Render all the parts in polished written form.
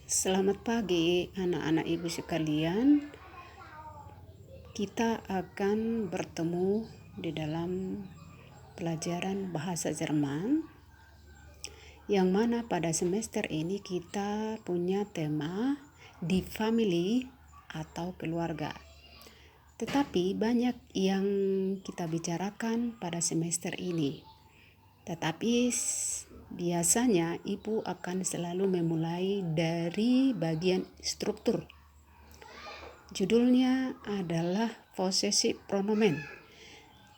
Selamat pagi anak-anak ibu sekalian. Kita akan bertemu di dalam pelajaran bahasa Jerman, yang mana pada semester ini kita punya tema di family atau keluarga. Tetapi banyak yang kita bicarakan pada semester ini. Tetapi biasanya ibu akan selalu memulai dari bagian struktur. Judulnya adalah possessive pronomen.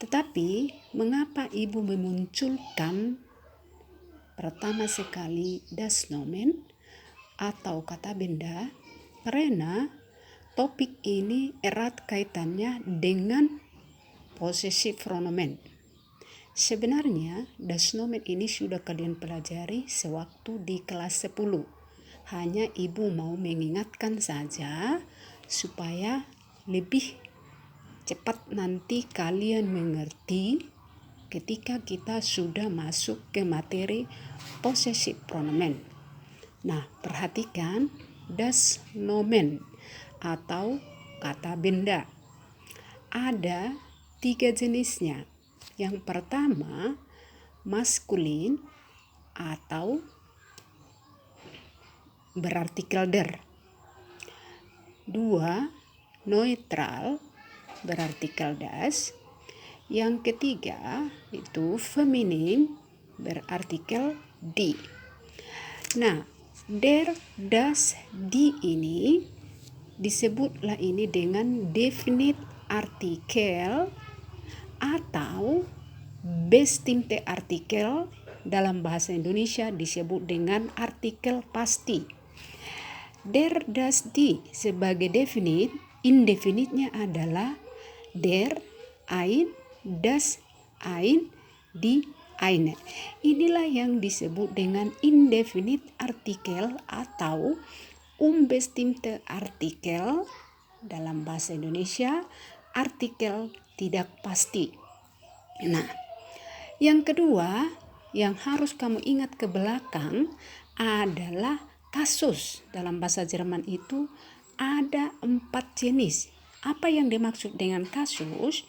Tetapi mengapa ibu memunculkan pertama sekali das Nomen atau kata benda? Karena topik ini erat kaitannya dengan possessive pronomen. Sebenarnya das Nomen ini sudah kalian pelajari sewaktu di kelas 10. Hanya ibu mau mengingatkan saja supaya lebih cepat nanti kalian mengerti ketika kita sudah masuk ke materi possessive pronomen. Nah, perhatikan das Nomen atau kata benda. Ada 3 jenisnya. Yang pertama, maskulin atau berartikel der. 2, neutral berartikel das. Yang ketiga itu feminin berartikel die. Nah, der, das, die ini disebutlah ini dengan definite artikel atau bestimmte artikel. Dalam bahasa Indonesia disebut dengan artikel pasti. Der, das, die sebagai definite, indefinitnya adalah der, ein, das, ein, die, eine. Inilah yang disebut dengan indefinite artikel atau unbestimmte artikel. Dalam bahasa Indonesia, artikel tidak pasti. Nah, yang kedua yang harus kamu ingat ke belakang adalah kasus. Dalam bahasa Jerman itu ada 4 jenis. Apa yang dimaksud dengan kasus?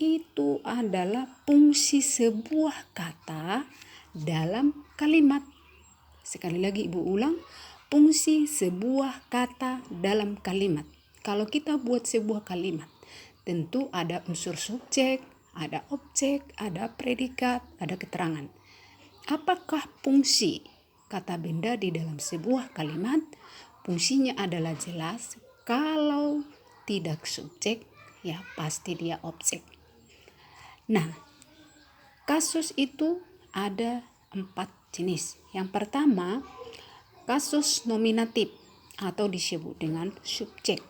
Itu adalah fungsi sebuah kata dalam kalimat. Sekali lagi ibu ulang, fungsi sebuah kata dalam kalimat. Kalau kita buat sebuah kalimat, tentu ada unsur subjek, ada objek, ada predikat, ada keterangan. Apakah fungsi kata benda di dalam sebuah kalimat? Fungsinya adalah jelas. Kalau tidak subjek, ya pasti dia objek. Nah, kasus itu ada 4 jenis. Yang pertama, kasus nominatif atau disebut dengan subjek.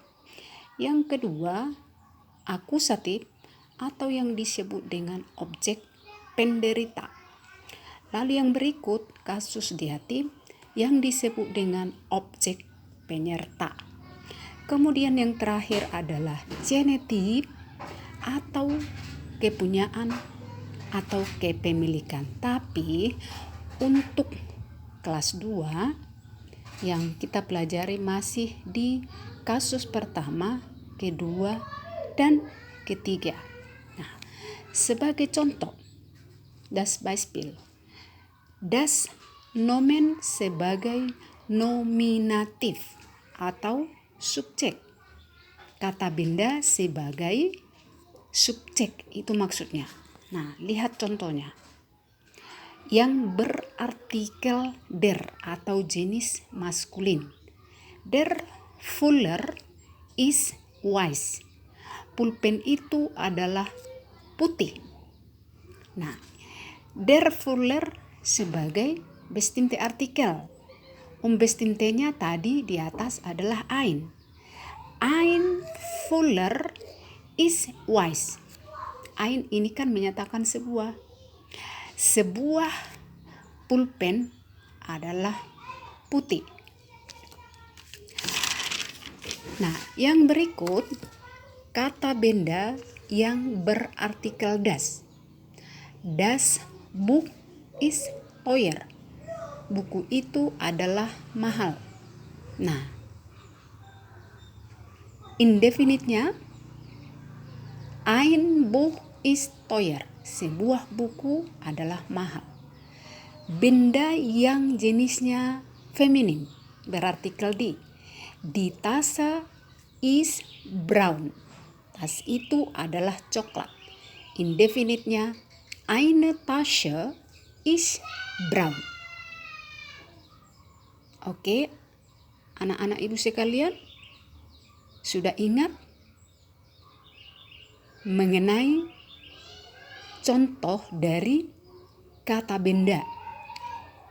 Yang kedua, akusatif atau yang disebut dengan objek penderita. Lalu yang berikut kasus datif yang disebut dengan objek penyerta. Kemudian yang terakhir adalah genetif atau kepunyaan atau kepemilikan. Tapi untuk kelas 2 yang kita pelajari masih di kasus pertama, kedua, dan ketiga. Nah, sebagai contoh, das Beispiel. Das Nomen sebagai nominatif atau subjek. Kata benda sebagai subjek, itu maksudnya. Nah, lihat contohnya. Yang berartikel der atau jenis maskulin. Der Fuller is weiß. Pulpen itu adalah putih. Nah, der Fuller sebagai bestimmte artikel. Unbestimmtenya tadi di atas adalah ein. Ein Fuller is weiß. Ein ini kan menyatakan sebuah pulpen adalah putih. Nah, yang berikut kata benda yang berartikel das. Das Buch ist teuer. Buku itu adalah mahal. Nah, indefinite-nya ein Buch ist teuer. Sebuah buku adalah mahal. Benda yang jenisnya feminim berartikel di. Die Tasse ist braun. Tas itu adalah coklat. Indefinite-nya eine Tasche ist braun. Oke, anak-anak ibu sekalian, sudah ingat mengenai contoh dari kata benda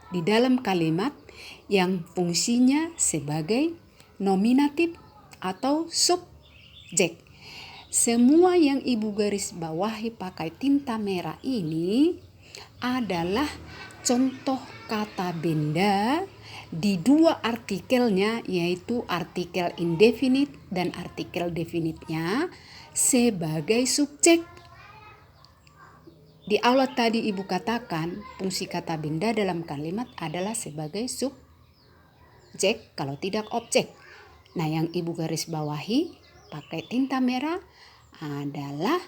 di dalam kalimat yang fungsinya sebagai nominatif atau subjek. Semua yang ibu garis bawahi pakai tinta merah ini adalah contoh kata benda di dua artikelnya, yaitu artikel indefinite dan artikel definite-nya sebagai subjek. Di awal tadi ibu katakan fungsi kata benda dalam kalimat adalah sebagai subjek kalau tidak objek. Nah, yang ibu garis bawahi pakai tinta merah adalah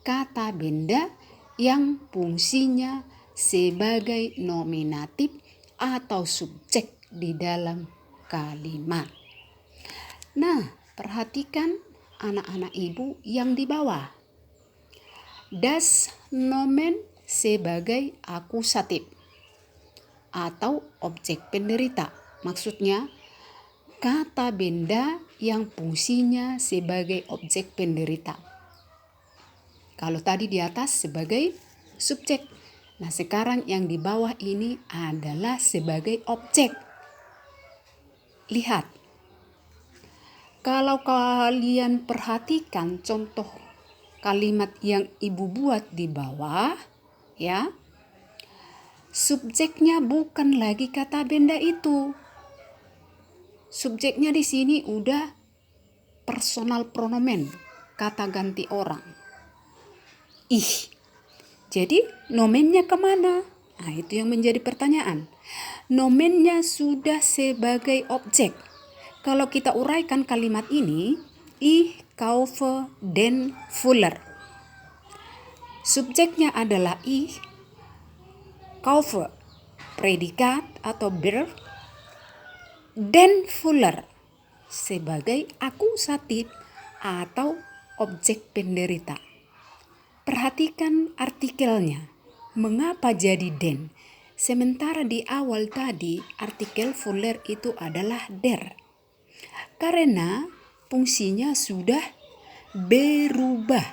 kata benda yang fungsinya sebagai nominatif atau subjek di dalam kalimat. Nah, perhatikan anak-anak ibu yang di bawah. Das Nomen sebagai akusatif atau objek penderita. Maksudnya kata benda yang fungsinya sebagai objek penderita. Kalau tadi di atas sebagai subjek. Nah, sekarang yang di bawah ini adalah sebagai objek. Lihat. Kalau kalian perhatikan contoh kalimat yang ibu buat di bawah, ya. Subjeknya bukan lagi kata benda itu. Subjeknya di sini udah personal pronomen, kata ganti orang. Ih. Jadi nomennya kemana? Nah, itu yang menjadi pertanyaan. Nomennya sudah sebagai objek. Kalau kita uraikan kalimat ini, ich kaufe den Fuller. Subjeknya adalah ich, kaufe predikat atau verb, den Fuller sebagai akusatif atau objek penderita. Perhatikan artikelnya. Mengapa jadi den? Sementara di awal tadi artikel Fuller itu adalah der. Karena fungsinya sudah berubah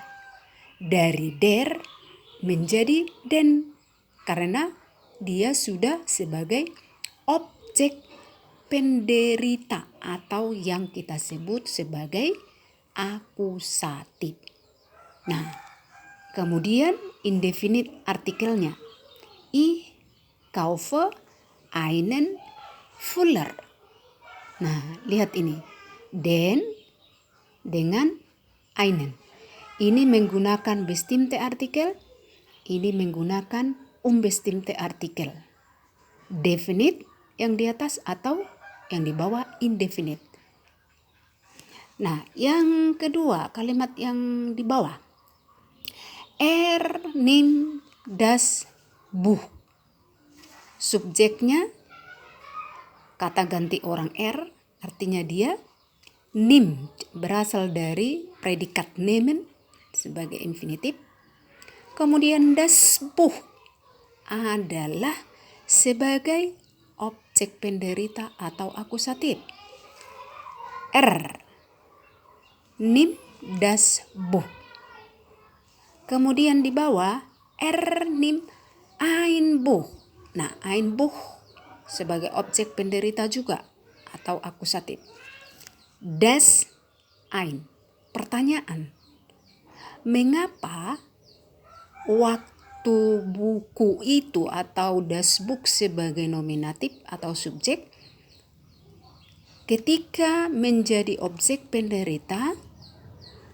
dari der menjadi den. Karena dia sudah sebagai objek penderita atau yang kita sebut sebagai akusatif. Nah, kemudian indefinite artikelnya. Ich kaufe einen Fuller. Nah, lihat ini. Den dengan einen. Ini menggunakan bestimmte artikel. Ini menggunakan unbestimmte artikel. Definite yang di atas atau yang di bawah indefinite. Nah, yang kedua, kalimat yang di bawah. Nimmt das Buch. Subjeknya kata ganti orang artinya dia. Nimmt berasal dari predikat nehmen sebagai infinitif. Kemudian das Buch adalah sebagai objek penderita atau akusatif. Nimmt das Buch. Kemudian di bawah nimmt ein Buch. Nah, ein Buch sebagai objek penderita juga atau akusatif. Das ein. Pertanyaan. Mengapa waktu buku itu atau das Buch sebagai nominatif atau subjek ketika menjadi objek penderita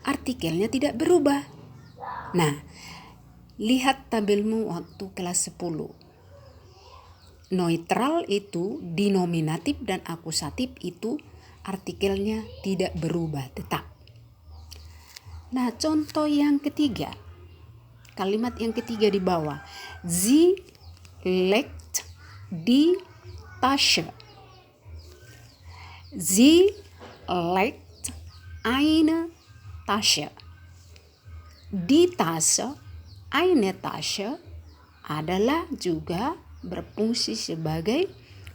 artikelnya tidak berubah? Nah, lihat tabelmu waktu kelas 10. neutral itu di nominatif dan akusatif itu artikelnya tidak berubah tetap. Nah, contoh yang ketiga, kalimat yang ketiga di bawah. Sie legt die Tasche. Sie legt eine Tasche. Die Tasche, eine Tasche adalah juga berfungsi sebagai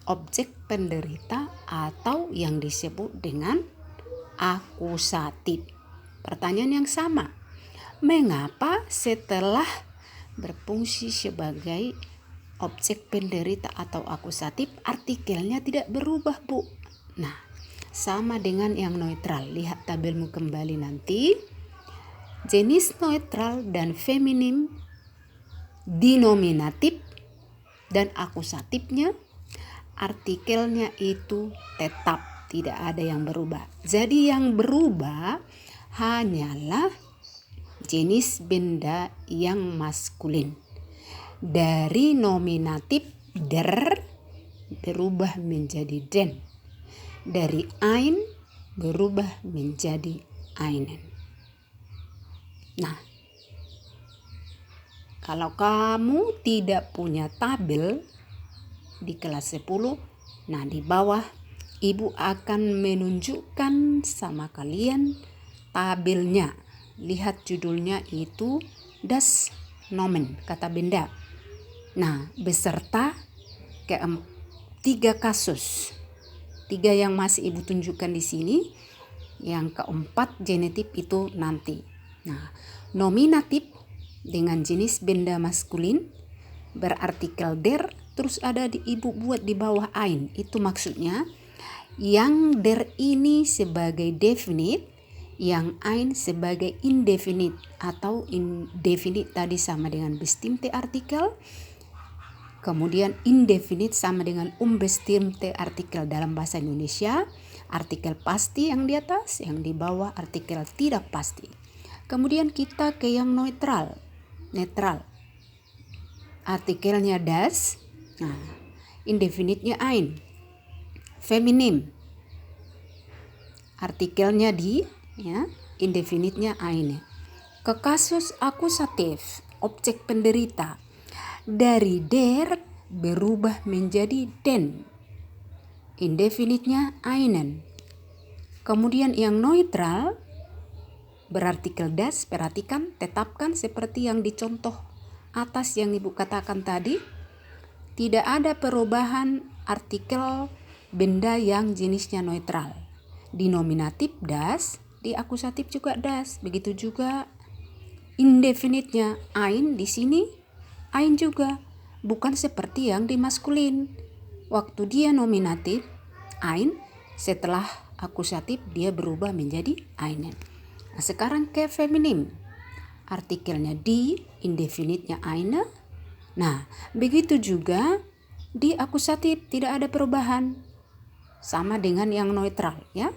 objek penderita atau yang disebut dengan akusatif. Pertanyaan yang sama. Mengapa setelah berfungsi sebagai objek penderita atau akusatif artikelnya tidak berubah, Bu? Nah, sama dengan yang neutral. Lihat tabelmu kembali nanti. Jenis neutral dan feminim di nominatif dan akusatifnya artikelnya itu tetap tidak ada yang berubah. Jadi yang berubah hanyalah jenis benda yang maskulin. Dari nominatif der berubah menjadi den. Dari ein berubah menjadi einen. Nah, kalau kamu tidak punya tabel di kelas 10, nah di bawah Ibu akan menunjukkan sama kalian tabelnya. Lihat judulnya itu das Nomen, kata benda. Nah, beserta 3 kasus. 3 yang masih Ibu tunjukkan di sini. Yang keempat genetif itu nanti. Nah, nominatif dengan jenis benda maskulin berartikel der, terus ada di Ibu buat di bawah ein. Itu maksudnya yang der ini sebagai definite, yang ein sebagai indefinite atau indefinite tadi sama dengan bestimmte artikel. Kemudian indefinite sama dengan unbestimmte artikel dalam bahasa Indonesia. Artikel pasti yang di atas, yang di bawah artikel tidak pasti. Kemudian kita ke yang neutral. Netral. Artikelnya das. Nah, indefinitnya ein. Feminim. Artikelnya di, ya, indefinitnya eine. Ke kasus akusatif, objek penderita. Dari der berubah menjadi den. Indefinitnya einen. Kemudian yang neutral berartikel das, perhatikan, tetapkan seperti yang dicontoh atas yang Ibu katakan tadi. Tidak ada perubahan artikel benda yang jenisnya neutral. Di nominatif das, di akusatif juga das. Begitu juga indefinitnya ein di sini, ein juga. Bukan seperti yang di maskulin. Waktu dia nominatif, ein, setelah akusatif dia berubah menjadi einen. Nah, sekarang ke feminim. Artikelnya di, indefinitnya eine. Nah, begitu juga di akusatif tidak ada perubahan. Sama dengan yang neutral, ya.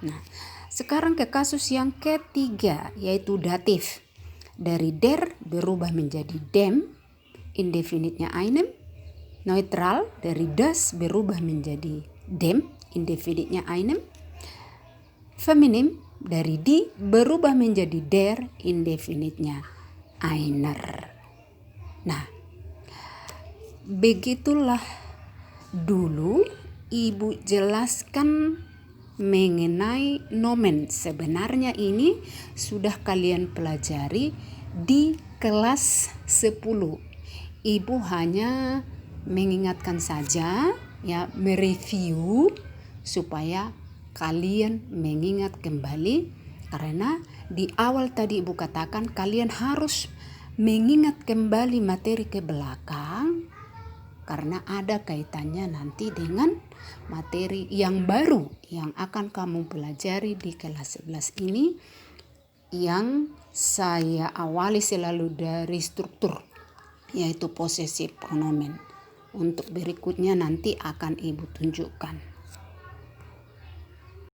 Nah, sekarang ke kasus yang ketiga, yaitu datif. Dari der berubah menjadi dem, indefinitnya einem. Neutral dari das berubah menjadi dem, indefinitnya einem. Feminim dari di berubah menjadi der, indefinitnya einer. Nah, begitulah dulu Ibu jelaskan mengenai nomen. Sebenarnya ini sudah kalian pelajari di kelas 10. Ibu hanya mengingatkan saja, ya, mereview supaya kalian mengingat kembali, karena di awal tadi Ibu katakan kalian harus mengingat kembali materi ke belakang karena ada kaitannya nanti dengan materi yang baru yang akan kamu pelajari di kelas 11 ini, yang saya awali selalu dari struktur, yaitu possessive pronomen. Untuk berikutnya nanti akan Ibu tunjukkan.